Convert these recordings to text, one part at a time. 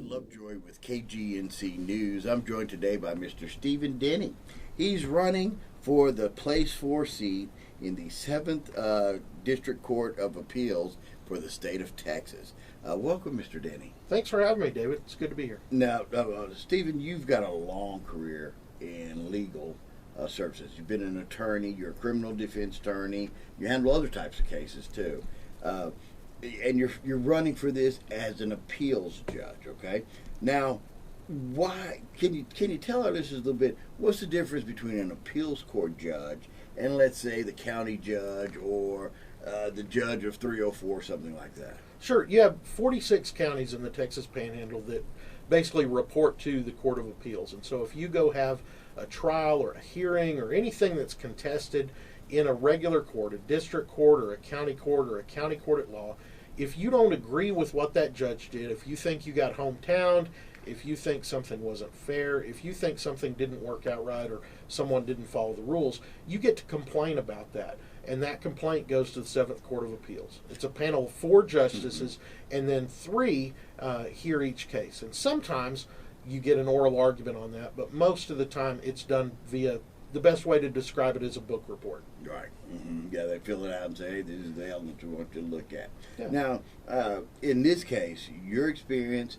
Lovejoy with KGNC News. I'm joined today by Mr. Stephen Denny. He's running for the Place 4 seat in the 7th District Court of Appeals for the state of Texas. Welcome, Mr. Denny. Thanks for having me, David. It's good to be here. Now, Stephen, you've got a long career in legal services. You've been an attorney, you're a criminal defense attorney, you handle other types of cases too. And you're running for this as an appeals judge, okay? Now, why can you tell our listeners a little bit what's the difference between an appeals court judge and, let's say, the county judge or the judge of 304, something like that? Sure. You have 46 counties in the Texas Panhandle that basically report to the Court of Appeals. And so if you go have a trial or a hearing or anything that's contested in a regular court, a district court or a county court at law, if you don't agree with what that judge did, if you think you got hometowned, if you think something wasn't fair, if you think something didn't work out right or someone didn't follow the rules, you get to complain about that. And that complaint goes to the 7th Court of Appeals. It's a panel of 4 justices, and then 3 hear each case. And sometimes you get an oral argument on that, but most of the time it's done via, the best way to describe it is a book report. Right. Mm-hmm. Yeah, they fill it out and say, hey, this is the element we want you to look at. Yeah. Now, in this case, your experience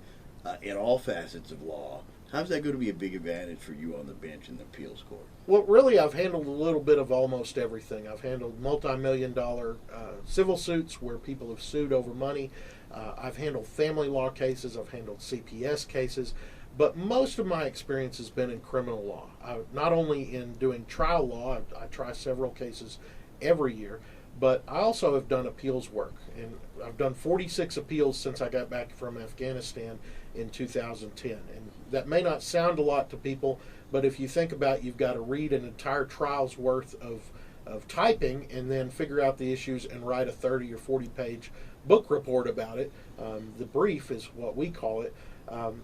in all facets of law, how's that going to be a big advantage for you on the bench in the appeals court? Well, really, I've handled a little bit of almost everything. I've handled multi-million-dollar civil suits where people have sued over money. I've handled family law cases. I've handled CPS cases. But most of my experience has been in criminal law. Not only in doing trial law, I try several cases every year, but I also have done appeals work. And I've done 46 appeals since I got back from Afghanistan in 2010. And that may not sound a lot to people, but if you think about it, you've got to read an entire trial's worth of typing and then figure out the issues and write a 30 or 40 page book report about it. The brief is what we call it.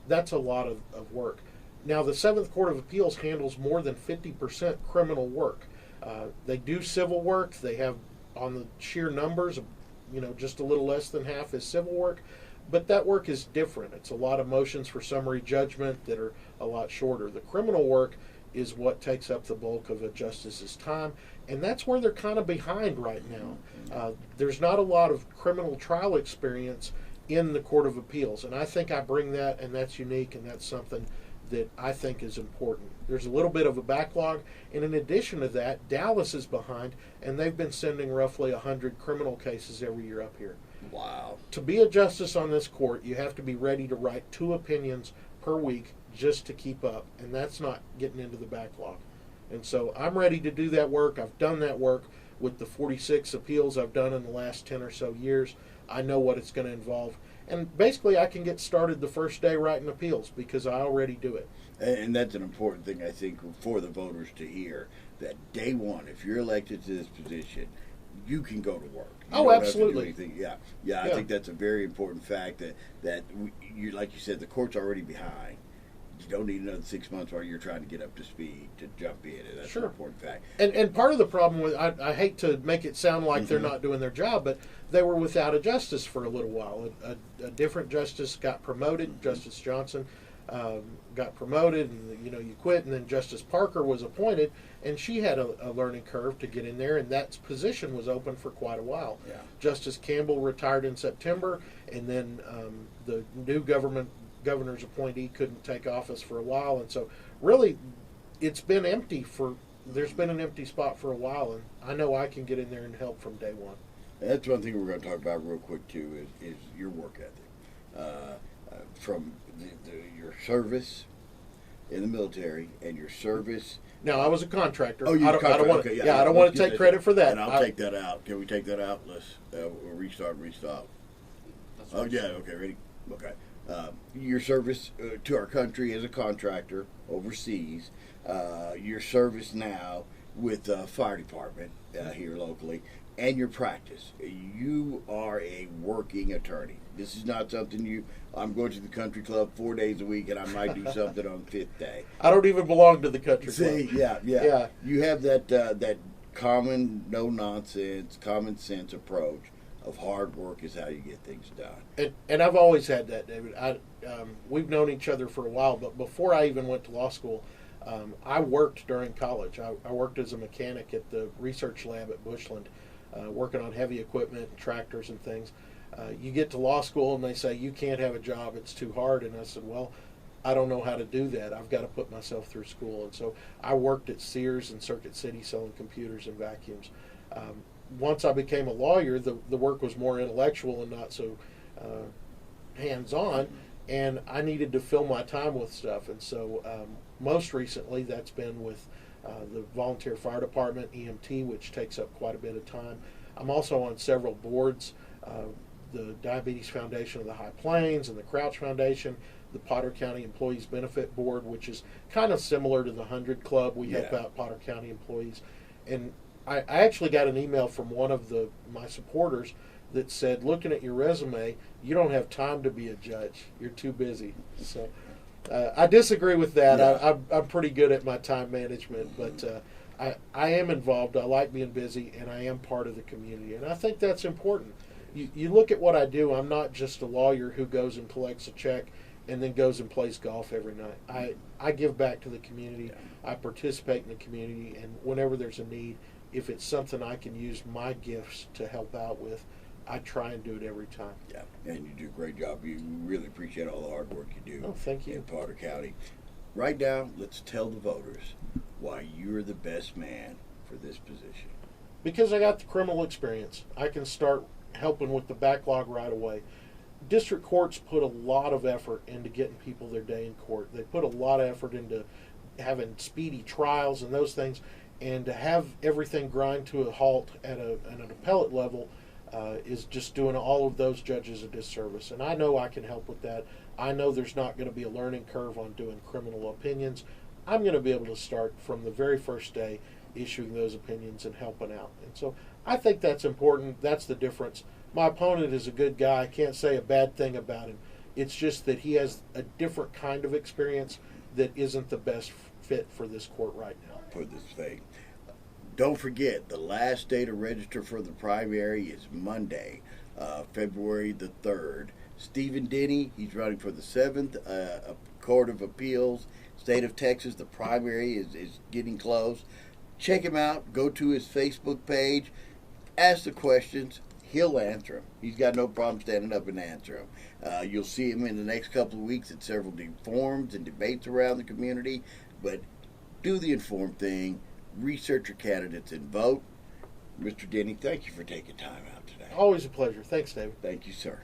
That's a lot of work. Now, the 7th Court of Appeals handles more than 50% criminal work. They do civil work. They have, on the sheer numbers, just a little less than half is civil work. But that work is different. It's a lot of motions for summary judgment that are a lot shorter. The criminal work is what takes up the bulk of a justice's time, and that's where they're kind of behind right now. There's not a lot of criminal trial experience in the Court of Appeals, and I think I bring that, and that's unique, and that's something that I think is important. There's a little bit of a backlog, and in addition to that, Dallas is behind, and they've been sending roughly 100 criminal cases every year up here. Wow. To be a justice on this court, you have to be ready to write 2 opinions per week just to keep up, and that's not getting into the backlog. And so I'm ready to do that work. I've done that work with the 46 appeals I've done in the last 10 or so years. I know what it's going to involve. And basically, I can get started the first day writing appeals because I already do it. And that's an important thing, I think, for the voters to hear, that day one, if you're elected to this position, you can go to work. You don't absolutely. Have to do anything. Yeah. I think that's a very important fact that you, like you said, the court's already behind. You don't need another 6 months while you're trying to get up to speed to jump in. And that's an important fact. And part of the problem with, I hate to make it sound like they're not doing their job, but they were without a justice for a little while. A different justice got promoted. Justice Johnson got promoted, and you quit, and then Justice Parker was appointed, and she had a learning curve to get in there, and that position was open for quite a while. Yeah. Justice Campbell retired in September, and then the new governor's appointee couldn't take office for a while, and so really it's been empty there's been an empty spot for a while, and I know I can get in there and help from day one. That's one thing we're going to talk about real quick too is your work ethic, from your service in the military and your service. Now, I was a contractor. Oh, I don't want to. I don't want to take credit for that. And I'll take that out. Can we take that out? Let's restart. Oh yeah. Okay. Ready. Okay. Your service to our country as a contractor overseas. Your service now with the fire department here locally, and your practice. You are a working attorney. This is not something I'm going to the country club 4 days a week and I might do something on the 5th day. I don't even belong to the country club. See, yeah. You have that common, no nonsense, common sense approach of hard work is how you get things done. And I've always had that, David. We've known each other for a while, but before I even went to law school, I worked during college. I worked as a mechanic at the research lab at Bushland, working on heavy equipment and tractors and things. You get to law school and they say, you can't have a job, it's too hard. And I said, well, I don't know how to do that. I've got to put myself through school. And so I worked at Sears and Circuit City selling computers and vacuums. Once I became a lawyer, the work was more intellectual and not so hands-on, and I needed to fill my time with stuff. And so most recently that's been with the volunteer fire department, EMT, which takes up quite a bit of time. I'm also on several boards, the Diabetes Foundation of the High Plains and the Crouch Foundation, the Potter County Employees Benefit Board, which is kind of similar to the 100 Club. We help out Potter County employees. And I actually got an email from one of my supporters that said, looking at your resume, you don't have time to be a judge. You're too busy. So I disagree with that. Yeah. I'm pretty good at my time management, but I am involved. I like being busy, and I am part of the community. And I think that's important. You look at what I do, I'm not just a lawyer who goes and collects a check and then goes and plays golf every night. I give back to the community. I participate in the community, and whenever there's a need, if it's something I can use my gifts to help out with, I try and do it every time. Yeah, and you do a great job. We really appreciate all the hard work you do. Oh, thank you. In Potter County. Right now, let's tell the voters why you're the best man for this position. Because I got the criminal experience. I can start helping with the backlog right away. District courts put a lot of effort into getting people their day in court. They put a lot of effort into having speedy trials and those things. And to have everything grind to a halt at an appellate level is just doing all of those judges a disservice. And I know I can help with that. I know there's not going to be a learning curve on doing criminal opinions. I'm going to be able to start from the very first day issuing those opinions and helping out. And so I think that's important. That's the difference. My opponent is a good guy. I can't say a bad thing about him. It's just that he has a different kind of experience that isn't the best fit for this court right now. For this thing. Don't forget, the last day to register for the primary is Monday, February the 3rd. Stephen Denny, he's running for the 7th Court of Appeals, State of Texas. The primary is getting close. Check him out. Go to his Facebook page. Ask the questions. He'll answer them. He's got no problem standing up and answering them. You'll see him in the next couple of weeks at several forums and debates around the community. But do the informed thing. Research your candidates and vote. Mr. Denny, thank you for taking time out today. Always a pleasure. Thanks, David. Thank you, sir.